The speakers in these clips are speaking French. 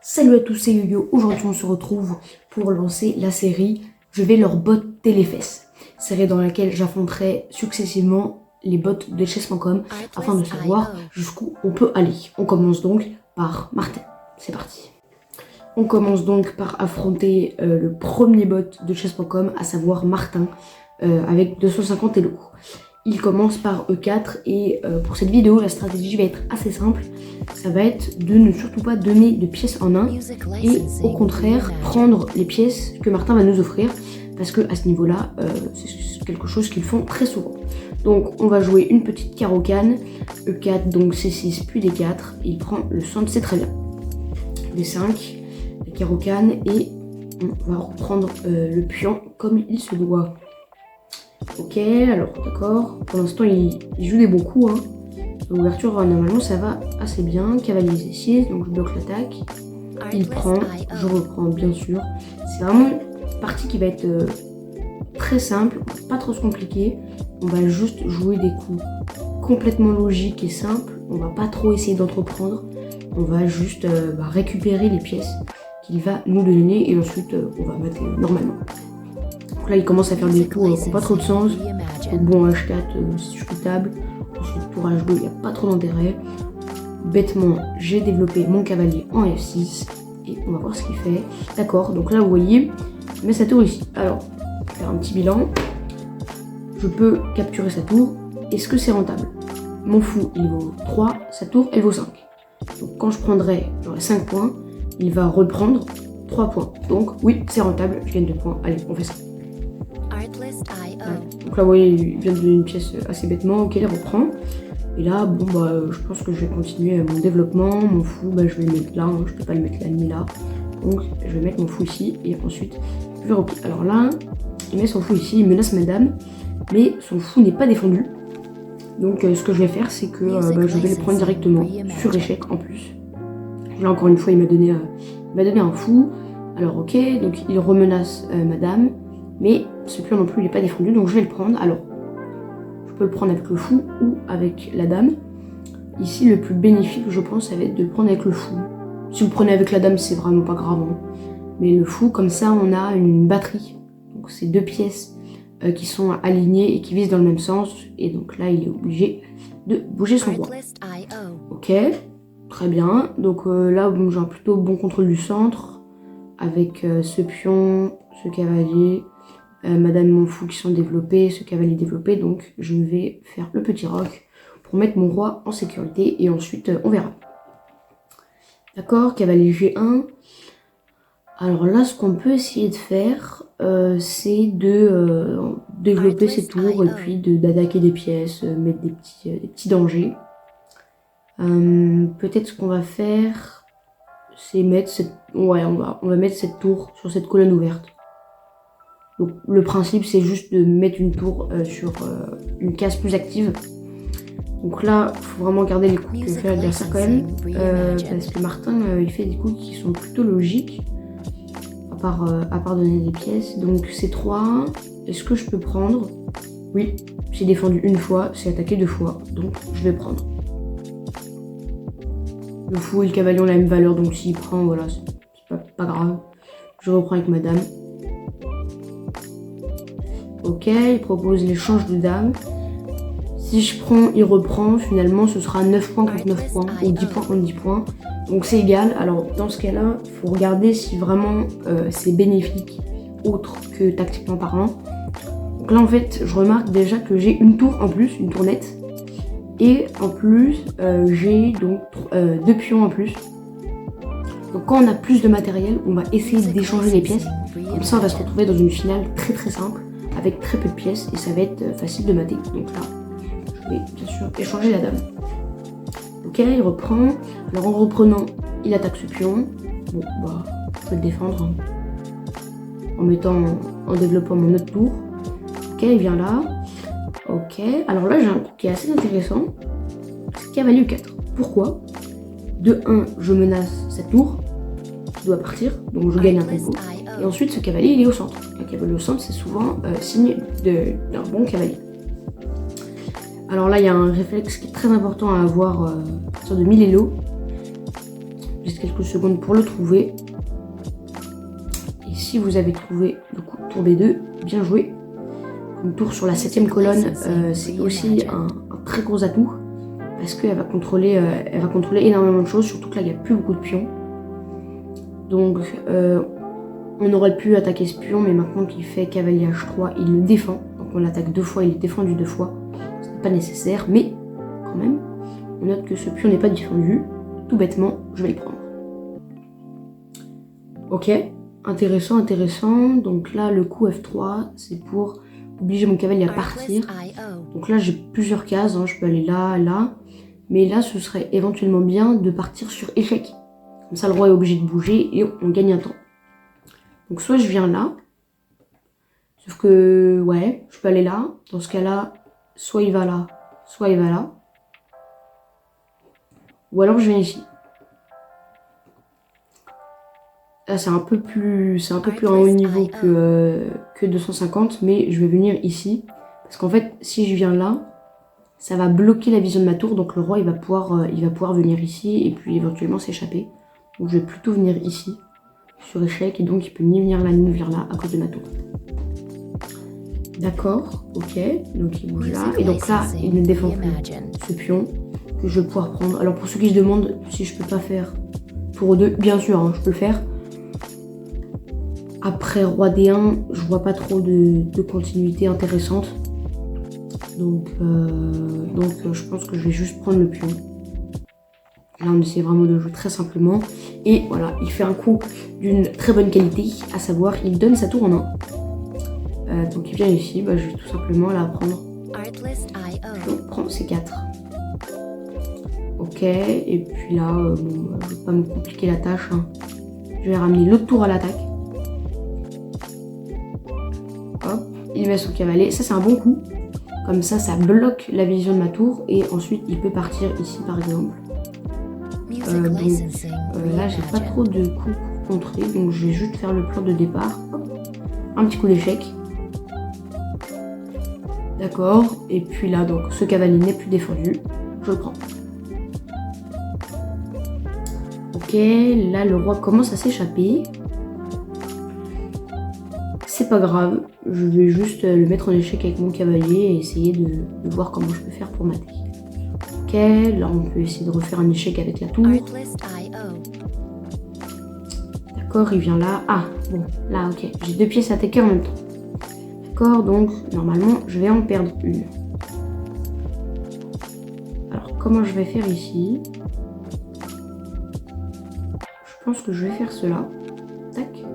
Salut à tous, c'est Yo-Yo. Aujourd'hui on se retrouve pour lancer la série Je vais leur botter les fesses. Série dans laquelle j'affronterai successivement les bots de chess.com afin de savoir jusqu'où on peut aller. On commence donc par Martin. C'est parti. On commence donc par affronter le premier bot de chess.com, à savoir Martin, avec 250 elo. Il commence par E4 et pour cette vidéo, la stratégie va être assez simple. Ça va être de ne surtout pas donner de pièces en 1 et au contraire prendre les pièces que Martin va nous offrir parce que à ce niveau-là, c'est quelque chose qu'ils font très souvent. Donc on va jouer une petite carocane, E4, donc C6 puis D4, il prend le centre, c'est très bien. D5, la carocane et on va reprendre le pion comme il se doit. Ok, alors d'accord, pour l'instant il joue des bons coups, hein. L'ouverture normalement ça va assez bien, cavalier C6, donc je bloque l'attaque, il prend, je reprends bien sûr. C'est vraiment une partie qui va être très simple, pas trop se compliquer, on va juste jouer des coups complètement logiques et simples, on va pas trop essayer d'entreprendre, on va juste récupérer les pièces qu'il va nous donner et ensuite on va mater normalement. Donc là il commence à faire des coups qui n'ont pas trop de sens. Donc bon, H4 c'est discutable. Ensuite pour H2 il n'y a pas trop d'intérêt. Bêtement j'ai développé mon cavalier en F6 et on va voir ce qu'il fait. D'accord, donc là vous voyez il met sa tour ici. Alors on va faire un petit bilan. Je peux capturer sa tour. Est-ce que c'est rentable? Mon fou il vaut 3, sa tour elle vaut 5. Donc quand je prendrai, j'aurai 5 points, il va reprendre 3 points. Donc oui c'est rentable, je gagne 2 points. Allez on fait ça. Donc là vous voyez il vient de donner une pièce assez bêtement, ok il reprend. Et là bon je pense que je vais continuer mon développement, mon fou je vais le mettre là, hein, je peux pas le mettre là ni là. Donc je vais mettre mon fou ici et ensuite je vais reprendre. Alors là il met son fou ici, il menace madame, mais son fou n'est pas défendu. Donc ce que je vais faire c'est que je vais le prendre directement sur échec en plus. Là encore une fois il m'a donné un fou. Alors ok, donc il remenace madame. Mais ce pion non plus il n'est pas défendu, donc je vais le prendre. Alors, je peux le prendre avec le fou ou avec la dame. Ici, le plus bénéfique, je pense, ça va être de le prendre avec le fou. Si vous le prenez avec la dame, c'est vraiment pas grave. Hein. Mais le fou, comme ça, on a une batterie. Donc, c'est deux pièces qui sont alignées et qui visent dans le même sens. Et donc là, il est obligé de bouger son roi. Ok, très bien. Donc là, j'ai un plutôt bon contrôle du centre. Avec ce pion, ce cavalier... madame mon fou qui sont développés, ce cavalier développé, donc je vais faire le petit roc pour mettre mon roi en sécurité et ensuite on verra. D'accord, cavalier G1. Alors là ce qu'on peut essayer de faire c'est de développer ses tours et puis d'attaquer des pièces, mettre des petits dangers. Peut-être ce qu'on va faire c'est mettre cette... Ouais, on va mettre cette tour sur cette colonne ouverte. Donc, le principe c'est juste de mettre une tour sur une case plus active. Donc là, il faut vraiment garder les coups que fait l'adversaire quand même. Parce que Martin, il fait des coups qui sont plutôt logiques. À part donner des pièces. Donc c'est 3. Est-ce que je peux prendre? Oui, j'ai défendu une fois, c'est attaqué 2 fois. Donc je vais prendre. Le fou et le cavalier ont la même valeur, donc s'il prend, voilà, c'est pas grave. Je reprends avec madame. Ok, il propose l'échange de dames. Si je prends, il reprend. Finalement, ce sera 9 points contre 9 points ou 10 points contre 10 points. Donc c'est égal. Alors dans ce cas-là, il faut regarder si vraiment c'est bénéfique autre que tactiquement parlant. Donc là, en fait, je remarque déjà que j'ai une tour en plus, une tournette. Et en plus, j'ai donc 2 pions en plus. Donc quand on a plus de matériel, on va essayer d'échanger les pièces. Comme ça, on va se retrouver dans une finale très très simple, avec très peu de pièces, et ça va être facile de mater. Donc là, je vais bien sûr échanger la dame. Ok, il reprend. Alors en reprenant, il attaque ce pion. Bon, je peux le défendre hein, en développant mon autre tour. Ok, il vient là. Ok, alors là j'ai un coup qui est assez intéressant. Cavalier E4. Pourquoi? De 1, je menace cette tour qui doit partir, donc je gagne un tempo. Et ensuite ce cavalier il est au centre. Un cavalier au centre c'est souvent signe d'un bon cavalier. Alors là il y a un réflexe qui est très important à avoir sur de 1000 elo. Juste quelques secondes pour le trouver. Et si vous avez trouvé le coup de tour B2, bien joué. Une tour sur la 7ème colonne, c'est aussi un très gros atout. Parce qu'elle va contrôler énormément de choses, surtout que là il n'y a plus beaucoup de pions. Donc on aurait pu attaquer ce pion, mais maintenant qu'il fait cavalier H3, il le défend. Donc on l'attaque 2 fois, il est défendu 2 fois. Ce n'est pas nécessaire, mais quand même, on note que ce pion n'est pas défendu. Tout bêtement, je vais le prendre. Ok, intéressant, intéressant. Donc là, le coup F3, c'est pour obliger mon cavalier à partir. Donc là, j'ai plusieurs cases, hein. Je peux aller là, là. Mais là, ce serait éventuellement bien de partir sur échec. Comme ça, le roi est obligé de bouger et on gagne un temps. Donc soit je viens là. Sauf que, ouais, je peux aller là. Dans ce cas-là, soit il va là, soit il va là. Ou alors je viens ici. Là, c'est un peu plus à un haut niveau que 250, mais je vais venir ici. Parce qu'en fait, si je viens là, ça va bloquer la vision de ma tour, donc le roi il va pouvoir venir ici et puis éventuellement s'échapper. Donc je vais plutôt venir ici, sur échec, et donc il peut ni venir là ni venir là à cause de ma tour. D'accord, ok, donc il bouge là, et donc là il ne défend plus ce pion que je vais pouvoir prendre. Alors pour ceux qui se demandent si je peux pas faire tour 2, bien sûr, hein, je peux le faire. Après roi D1, je vois pas trop de continuité intéressante. Donc je pense que je vais juste prendre le pion. Là on essaie vraiment de jouer très simplement. Et voilà, il fait un coup d'une très bonne qualité, à savoir il donne sa tour en 1. Donc il vient ici, je vais tout simplement la prendre. On prend C4. Ok, et puis là, je vais pas me compliquer la tâche. Hein. Je vais ramener l'autre tour à l'attaque. Hop, il met son cavalier. Ça c'est un bon coup. Comme ça bloque la vision de ma tour. Et ensuite, il peut partir ici par exemple. Là, j'ai pas trop de coups pour contrer. Donc je vais juste faire le plan de départ. Hop, un petit coup d'échec. D'accord. Et puis là, donc ce cavalier n'est plus défendu. Je le prends. Ok, là le roi commence à s'échapper. C'est pas grave, je vais juste le mettre en échec avec mon cavalier et essayer de voir comment je peux faire pour mater. Ok, là on peut essayer de refaire un échec avec la tour. D'accord, il vient là. Ah, bon, là ok, j'ai 2 pièces à attaquer en même temps. D'accord, donc normalement je vais en perdre une. Alors comment je vais faire ici? Je pense que je vais faire cela. Tac.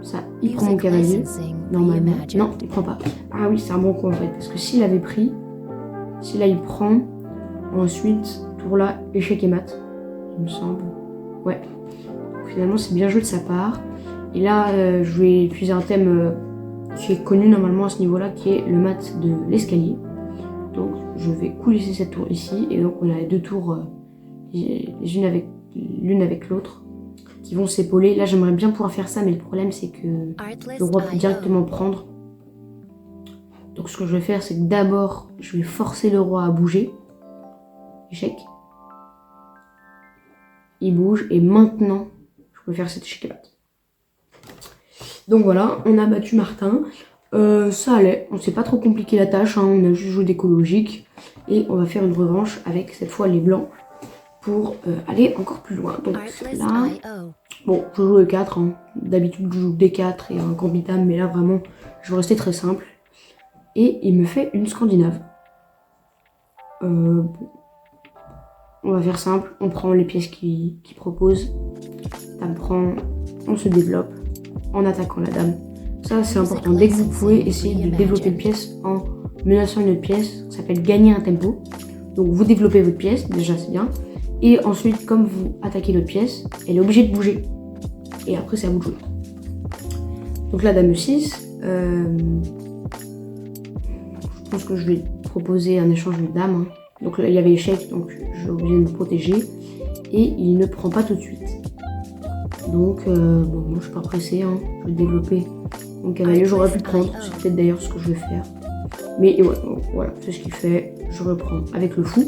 Ça, il prend mon cavalier. Normalement. Non, il prend pas. Ah oui, c'est un bon coup en fait. Parce que s'il avait pris, si là il prend, ensuite, tour là, échec et mat. Il me semble. Ouais. Donc, finalement, c'est bien joué de sa part. Et là, je vais utiliser un thème qui est connu normalement à ce niveau-là, qui est le mat de l'escalier. Donc, je vais coulisser cette tour ici. Et donc, on a les 2 tours, l'une avec l'autre, qui vont s'épauler. Là, j'aimerais bien pouvoir faire ça, mais le problème, c'est que le roi peut directement prendre. Donc, ce que je vais faire, c'est que d'abord, je vais forcer le roi à bouger. Échec. Il bouge, et maintenant, je peux faire cet échec et mat. Donc voilà, on a battu Martin. Ça allait, on s'est pas trop compliqué la tâche, hein. On a juste joué d'écologique. Et on va faire une revanche avec, cette fois, les blancs, pour aller encore plus loin. Donc là, bon, je joue E4, hein. D'habitude je joue D4 et un gambit-dame, mais là vraiment, je vais rester très simple. Et il me fait une scandinave. Bon. On va faire simple, on prend les pièces qu'il propose. Dame prend, on se développe en attaquant la dame. Ça c'est important, dès que vous pouvez, essayer de développer une pièce en menaçant une autre pièce. Ça s'appelle gagner un tempo. Donc vous développez votre pièce, déjà c'est bien. Et ensuite, comme vous attaquez l'autre pièce, elle est obligée de bouger. Et après, c'est à vous de jouer. Donc là, dame E6. Je pense que je vais proposer un échange de dames. Hein. Donc là, il y avait échec, donc je suis obligée de me protéger. Et il ne prend pas tout de suite. Donc, bon, moi, je suis pas pressée. Hein. Je vais développer mon cavalier. J'aurais pu prendre. C'est peut-être d'ailleurs ce que je vais faire. Mais ouais, voilà, c'est ce qu'il fait. Je reprends avec le fou.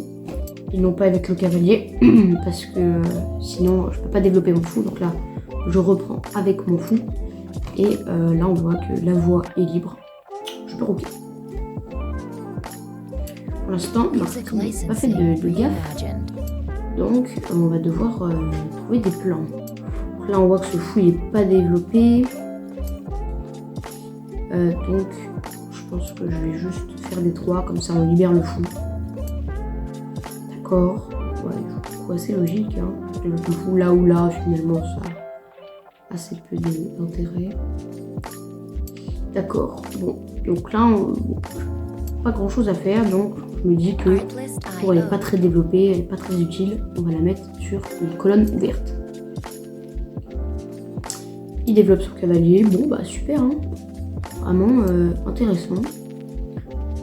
et non pas avec le cavalier, parce que sinon je peux pas développer mon fou. Donc là, je reprends avec mon fou, et là on voit que la voie est libre. Je peux roquer. Pour l'instant, on n'a pas fait de gaffe, donc on va devoir trouver des plans. Donc là on voit que ce fou n'est pas développé, donc je pense que je vais juste faire des 3, comme ça on libère le fou. D'accord, ouais, je trouve assez logique, hein. Je développe le fou là ou là, finalement ça a assez peu d'intérêt. D'accord, bon, donc là pas grand chose à faire, donc je me dis que pour elle n'est pas très développée, elle n'est pas très utile, on va la mettre sur une colonne ouverte. Il développe son cavalier, bon bah super, hein. Vraiment intéressant.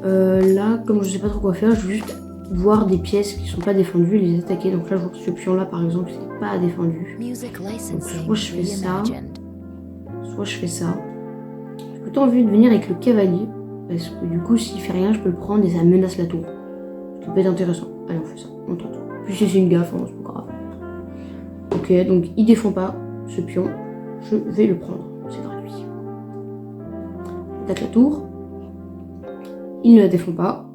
Là, comme je sais pas trop quoi faire, je vais juste voir des pièces qui sont pas défendues et les attaquer. Donc là, je vois que ce pion là par exemple, c'est pas défendu. Donc, soit je fais ça, soit je fais ça. J'ai plutôt envie de venir avec le cavalier, parce que du coup, s'il fait rien, je peux le prendre et ça menace la tour. Ça peut être intéressant. Allez, on fait ça, on tente. Puis si c'est une gaffe, hein, c'est pas grave. Ok, donc il défend pas ce pion. Je vais le prendre, c'est gratuit. Attaque la tour. Il ne la défend pas.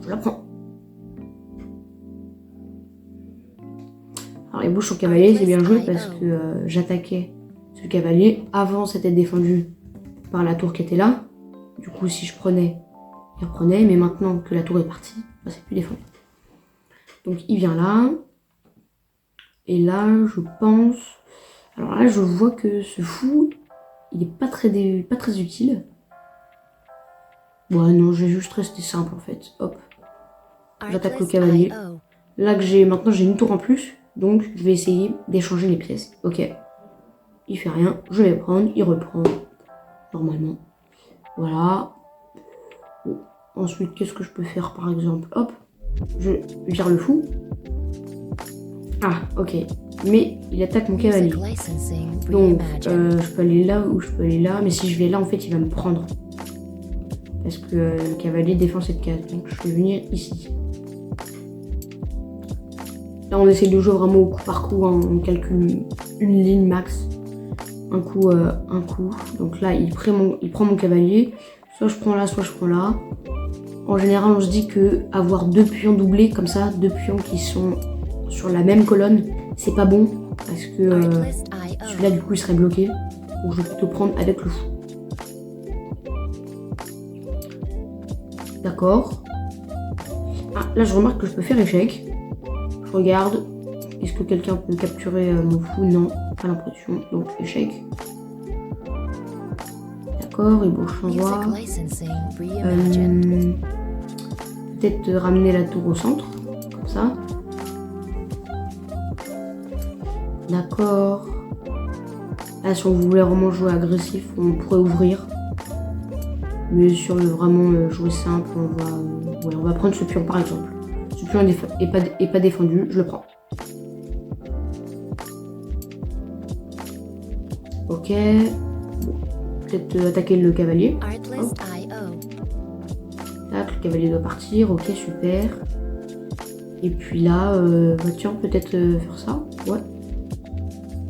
Je la prends. Alors il bouge son cavalier, c'est bien joué parce que j'attaquais ce cavalier. Avant c'était défendu par la tour qui était là. Du coup si je prenais, il reprenait. Mais maintenant que la tour est partie, bah, c'est plus défendu. Donc il vient là. Et là je pense... Alors là je vois que ce fou, il est pas très utile. Ouais non, je vais juste rester simple en fait. Hop. J'attaque le cavalier. Là que maintenant j'ai une tour en plus, donc je vais essayer d'échanger les pièces. Ok. Il fait rien, je vais prendre, il reprend. Normalement. Voilà. Bon. Ensuite, qu'est-ce que je peux faire par exemple? Hop. Je vire le fou. Ah, ok. Mais il attaque mon cavalier. Donc, je peux aller là ou je peux aller là. Mais si je vais là, en fait, il va me prendre. Parce que le cavalier défend cette case. Donc, je vais venir ici. Là, on essaie de jouer vraiment au coup par coup. Hein. On calcule une ligne max. Un coup. Donc là, il prend mon cavalier. Soit je prends là, soit je prends là. En général, on se dit que avoir deux pions doublés comme ça, deux pions qui sont sur la même colonne, c'est pas bon. Parce que celui-là, du coup, il serait bloqué. Donc, je vais plutôt prendre avec le fou. D'accord. Ah, là, je remarque que je peux faire échec. Je regarde. Est-ce que quelqu'un peut capturer mon fou? Non, pas l'impression. Donc, échec. D'accord, il bouge sans voir. Peut-être ramener la tour au centre. Comme ça. D'accord. Là, si on voulait vraiment jouer agressif, on pourrait ouvrir. Mais sur le vraiment jouer simple, on va prendre ce pion par exemple. Ce pion est pas défendu, je le prends. Ok. Bon. Peut-être attaquer le cavalier. Tac, le cavalier doit partir, ok, super. Et puis là, bah tiens, peut-être faire ça. Ouais.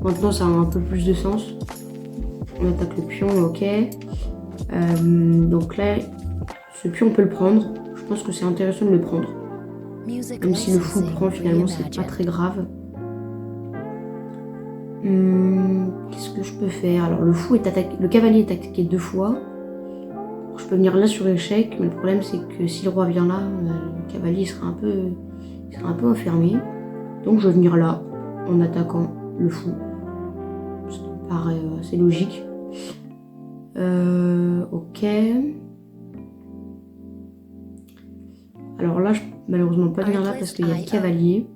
Maintenant, ça a un peu plus de sens. On attaque le pion, ok. Donc là, ce pion on peut le prendre. Je pense que c'est intéressant de le prendre. Même si le fou prend, finalement, c'est pas très grave. Qu'est-ce que je peux faire? Alors le cavalier est attaqué 2 fois. Je peux venir là sur échec, mais le problème c'est que si le roi vient là, le cavalier il sera un peu enfermé. Donc je vais venir là en attaquant le fou. Ça me paraît assez logique. Ok. Alors là, je peux malheureusement pas venir là parce qu'il y a le cavalier.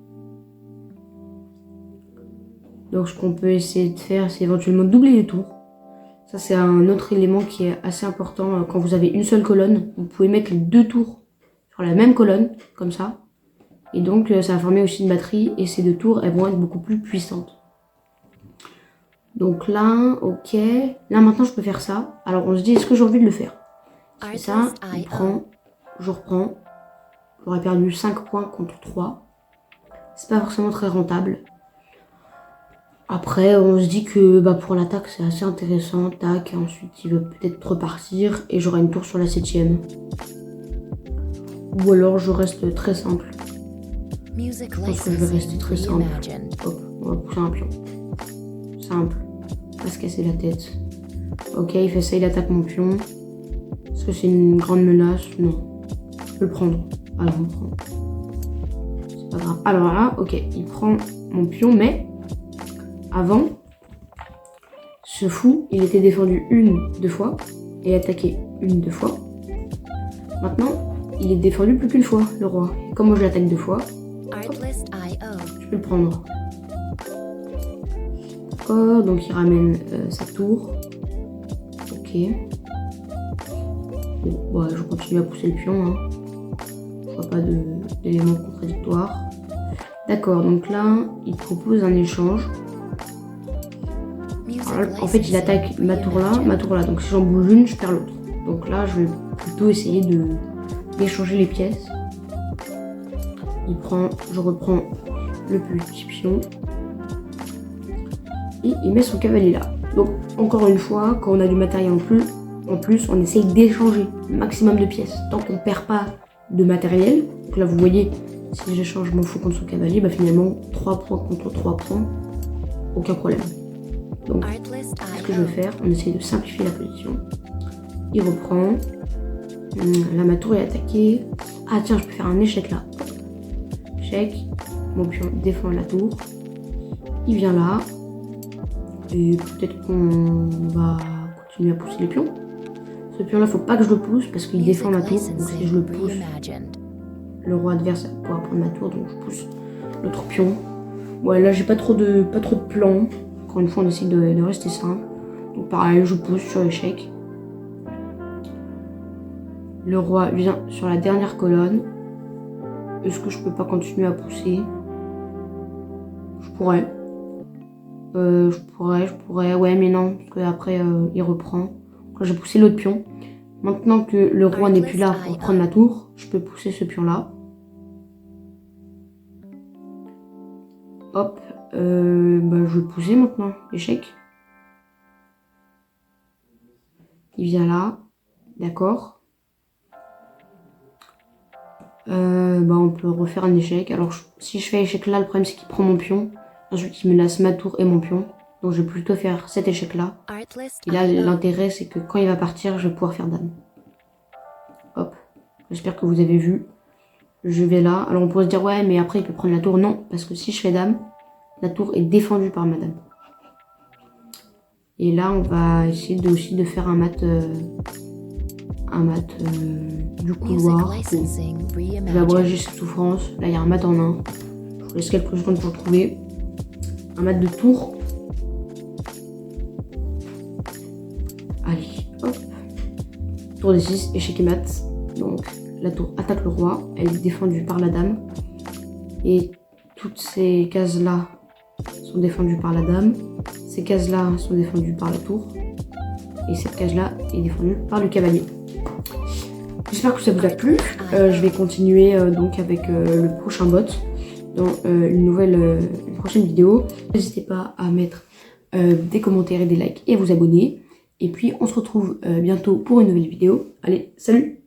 Donc ce qu'on peut essayer de faire, c'est éventuellement doubler les tours. Ça c'est un autre élément qui est assez important. Quand vous avez une seule colonne, vous pouvez mettre les 2 tours sur la même colonne, comme ça. Et donc ça va former aussi une batterie et ces 2 tours, elles vont être beaucoup plus puissantes. Donc là, ok. Là maintenant je peux faire ça. Alors on se dit, est-ce que j'ai envie de le faire? Je fais ça, il prend, je reprends. j'aurais perdu 5 points contre 3. C'est pas forcément très rentable. Après, on se dit que pour l'attaque, c'est assez intéressant. Tac, ensuite, il va peut-être repartir et j'aurai une tour sur la 7ème. Ou alors, je reste très simple. Je pense que je vais rester très simple. Hop, on va pousser un pion. Simple. Pas se casser la tête. Ok, il fait ça, il attaque mon pion. Est-ce que c'est une grande menace? Non. Je peux le prendre. Alors, on le prend. C'est pas grave. Alors là, ok, il prend mon pion, mais... Avant, ce fou, il était défendu 1, 2 fois et attaqué 1, 2 fois. Maintenant, il est défendu plus qu'une fois, le roi. Et comme moi je l'attaque 2 fois, hop, je peux le prendre. D'accord, donc il ramène sa tour. Ok. Bon, je continue à pousser le pion. Hein. Je vois pas d'éléments contradictoires. D'accord, donc là, il propose un échange. Alors, en fait, il attaque ma tour là. Donc si j'en bouge une, je perds l'autre. Donc là, je vais plutôt essayer d'échanger les pièces. Je reprends le petit pion. Et il met son cavalier là. Donc encore une fois, quand on a du matériel en plus, on essaye d'échanger le maximum de pièces. Tant qu'on ne perd pas de matériel. Donc là, vous voyez, si j'échange mon fou contre son cavalier, finalement, 3 points contre 3 points. Aucun problème. Donc, ce que je vais faire, on essaie de simplifier la position. Il reprend. Là, ma tour est attaquée. Ah tiens, je peux faire un échec là. Échec. Mon pion défend la tour. Il vient là. Et peut-être qu'on va continuer à pousser les pions. Ce pion là, faut pas que je le pousse parce qu'il défend ma tour. Donc si je le pousse, le roi adverse pourra prendre ma tour. Donc je pousse l'autre pion. Ouais, là j'ai pas trop de plan. Encore une fois, on essaie de rester simple. Donc pareil, je pousse sur échec. Le roi vient sur la dernière colonne. Est-ce que je peux pas continuer à pousser? Je pourrais. Je pourrais. Ouais, mais non, parce qu'après, il reprend. Quand j'ai poussé l'autre pion. Maintenant que le roi n'est plus là pour prendre ma tour, je peux pousser ce pion-là. Hop. Je vais pousser maintenant. Échec. Il vient là. D'accord. On peut refaire un échec. Alors, si je fais échec là, le problème c'est qu'il prend mon pion. Ensuite, il me laisse ma tour et mon pion. Donc, je vais plutôt faire cet échec-là. Et là, l'intérêt, c'est que quand il va partir, je vais pouvoir faire dame. Hop. J'espère que vous avez vu. Je vais là. Alors, on pourrait se dire, ouais, mais après, il peut prendre la tour. Non, parce que si je fais dame, la tour est défendue par ma dame. Et là, on va essayer aussi de faire un mat du couloir. Je vais abréger cette souffrance. Là, il y a un mat en 1. Je vous laisse quelques secondes pour le trouver. Un mat de tour. Allez, hop. Tour des 6, échec et mat. Donc, la tour attaque le roi. Elle est défendue par la dame. Et toutes ces cases-là sont défendues par la dame. Ces cases-là sont défendues par la tour. Et cette case-là est défendue par le cavalier. J'espère que ça vous a plu. Je vais continuer donc avec le prochain bot dans une prochaine vidéo. N'hésitez pas à mettre des commentaires et des likes et à vous abonner. Et puis on se retrouve bientôt pour une nouvelle vidéo. Allez, salut!